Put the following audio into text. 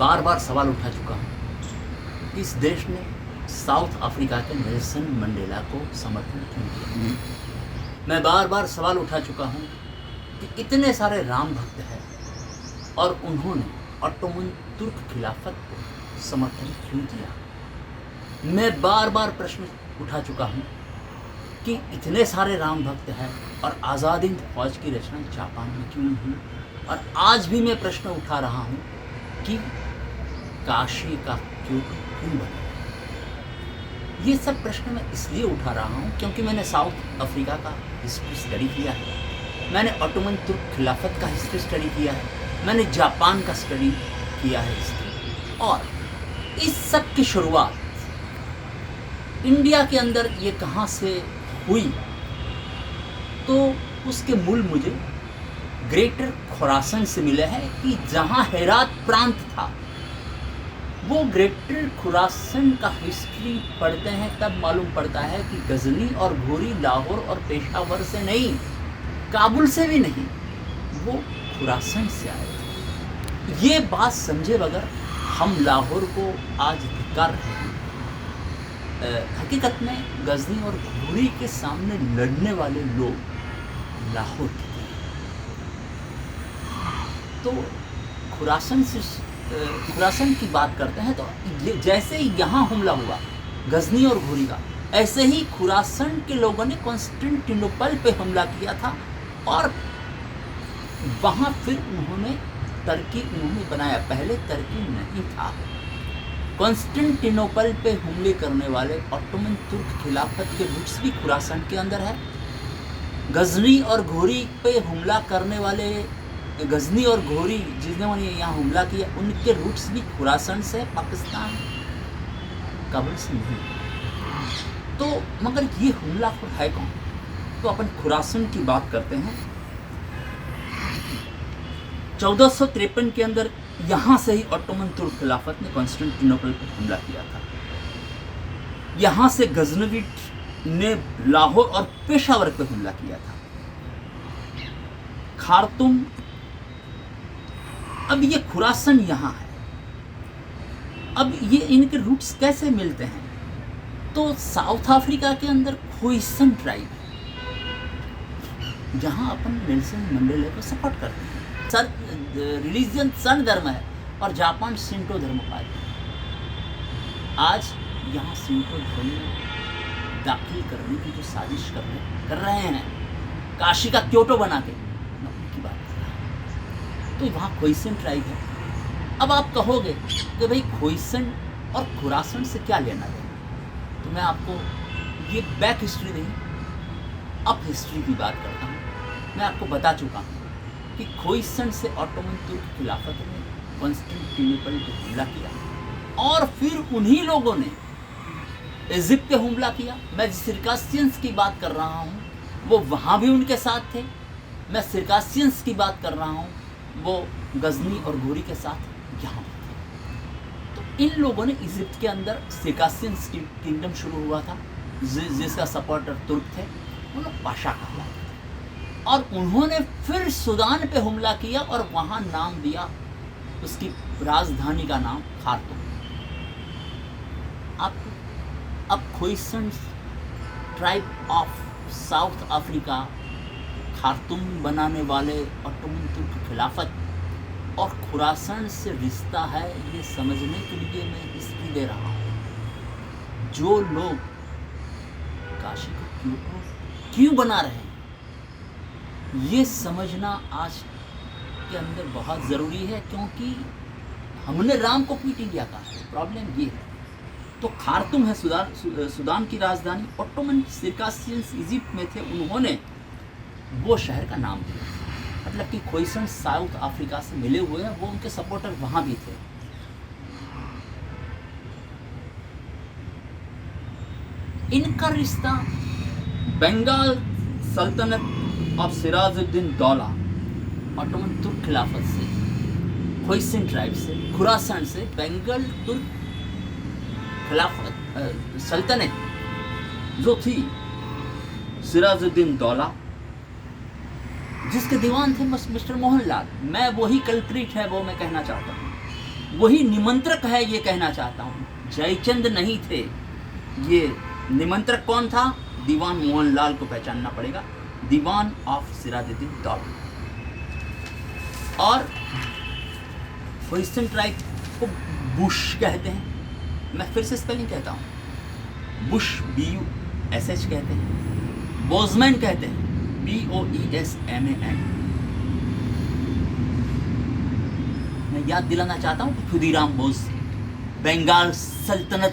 बार बार सवाल उठा चुका हूँ कि इस देश ने साउथ अफ्रीका के नेल्सन मंडेला को समर्थन क्यों किया। मैं बार बार सवाल उठा चुका हूँ कि इतने सारे राम भक्त हैं और उन्होंने ऑटोमन तुर्क खिलाफत को समर्थन क्यों किया। मैं बार बार प्रश्न उठा चुका हूँ कि इतने सारे राम भक्त हैं और आज़ाद हिंद फौज की रचना जापान में क्यों नहीं हुई। और आज भी मैं प्रश्न उठा रहा हूँ कि काशी का क्योटो क्यों बना। ये सब प्रश्न मैं इसलिए उठा रहा हूँ क्योंकि मैंने साउथ अफ्रीका का हिस्ट्री स्टडी किया है, मैंने ऑटोमन तुर्क खिलाफत का हिस्ट्री स्टडी किया है, मैंने जापान का स्टडी किया है हिस्ट्री। और इस सब की शुरुआत इंडिया के अंदर ये कहाँ से हुई, तो उसके मूल मुझे ग्रेटर खुरासन से मिले हैं कि जहाँ हेरात प्रांत था, वो ग्रेटर खुरासन का हिस्ट्री पढ़ते हैं तब मालूम पड़ता है कि गजनी और घोरी लाहौर और पेशावर से नहीं, काबुल से भी नहीं, वो खुरासन से आए थे। ये बात समझे बगैर हम लाहौर को आज धिक्कार रहे हैं। हकीकत में गजनी और घोरी के सामने लड़ने वाले लोग लाहौर के थे। तो खुरासन की बात करते हैं तो जैसे ही यहाँ हमला हुआ गजनी और घोरी का, ऐसे ही खुरासन के लोगों ने कॉन्स्टेंटिनोपल पे हमला किया था और वहाँ फिर उन्होंने तर्की बनाया। पहले तर्की नहीं था। कॉन्स्टेंटिनोपल पे हमले करने वाले ऑटोमन तुर्क खिलाफत के रूट्स भी खुरासन के अंदर है। गजनी और घोरी पे हमला करने वाले गजनी और घोरी जिन्होंने यहाँ हमला किया, उनके रूट्स भी खुरासन से, पाकिस्तान, काबुल से नहीं। तो मगर ये हमलावर है कौन? तो अपन खुरासन की बात करते हैं। 1453 के अंदर यहाँ से ही ऑटोमन तुर्क खिलाफत ने कॉन्स्टेंटिनोपल पर हमला किया था। यहाँ से गजनवीट ने लाहौर और पेशावर पर हमला किया था। खार्तूम, अब ये खुरासन यहाँ है। अब ये इनके रूट्स कैसे मिलते हैं? तो साउथ अफ्रीका के अंदर खोइसन ट्राइब है, जहाँ अपन नेल्सन मंडेला को सपोर्ट करते हैं। रिलीजन सन धर्म है और जापान शिंटो धर्म पाए। आज यहाँ शिंटो धर्म दाखिल करने की जो साजिश कर रहे हैं, काशी का क्योटो बना के, की बात कर रहा है। तो वहाँ खोइसन ट्राइब है। अब आप कहोगे कि भाई खोइसन और खुरासन से क्या लेना देना, तो मैं आपको ये बैक हिस्ट्री नहीं, अप हिस्ट्री की बात करता हूँ। मैं आपको बता चुका हूँ कि खोइसन से ऑटोमन तुर्क खिलाफत ने कॉन्स्टेंटिनोपल पे हमला किया और फिर उन्हीं लोगों ने इजिप्ट पे हमला किया। मैं सिरकासियंस की बात कर रहा हूँ, वो वहाँ भी उनके साथ थे। मैं सिरकासियंस की बात कर रहा हूँ, वो गजनी और घोरी के साथ यहाँ भी थे। तो इन लोगों ने इजिप्ट के अंदर सिरकासियंस की किंगडम शुरू हुआ था, जिसका सपोर्टर तुर्क थे, वो लोग पाशा कहलाते थे। और उन्होंने फिर सूडान पे हमला किया और वहाँ नाम दिया, उसकी राजधानी का नाम खार्तूम। अब Khoisan tribe of south Africa, Khartoum बनाने वाले ऑटोमन तुर्क खिलाफत और खुरासन से रिश्ता है, ये समझने के लिए मैं हिस्ट्री दे रहा हूँ। जो लोग काशी को क्योटो क्यों बना रहे हैं, ये समझना आज के अंदर बहुत ज़रूरी है, क्योंकि हमने राम को पीट लिया था। प्रॉब्लम ये है। तो खार्तूम है सूडान की राजधानी। ऑटोमन सिरकासियंस इजिप्ट में थे, उन्होंने वो शहर का नाम दिया। मतलब कि खोइसन साउथ अफ्रीका से मिले हुए हैं, वो उनके सपोर्टर वहाँ भी थे। इनका रिश्ता बंगाल सल्तनत और सिराजुद्दीन दौला, ऑटोमन तुर्क खिलाफत से, खोइसन ट्राइब से, खुरासन से, बंगाल तुर्क खिलाफत सल्तनत जो थी सिराजुद्दीन दौला, जिसके दीवान थे मिस्टर मोहनलाल। मैं वही कल्प्रिट है, वो मैं कहना चाहता हूँ। वही निमंत्रक है, ये कहना चाहता हूँ। जयचंद नहीं थे, ये निमंत्रक कौन था? दीवान मोहनलाल को पहचानना पड़ेगा, दीवान ऑफ सिराजुद्दीन दौलत। और खोइसन ट्राइब को बुश कहते हैं, मैं फिर से स्पेलिंग कहता हूँ, बुश BUSH कहते हैं, बोजमैन कहते हैं, BOESMAN। मैं याद दिलाना चाहता हूँ कि खुदीराम बोस बंगाल सल्तनत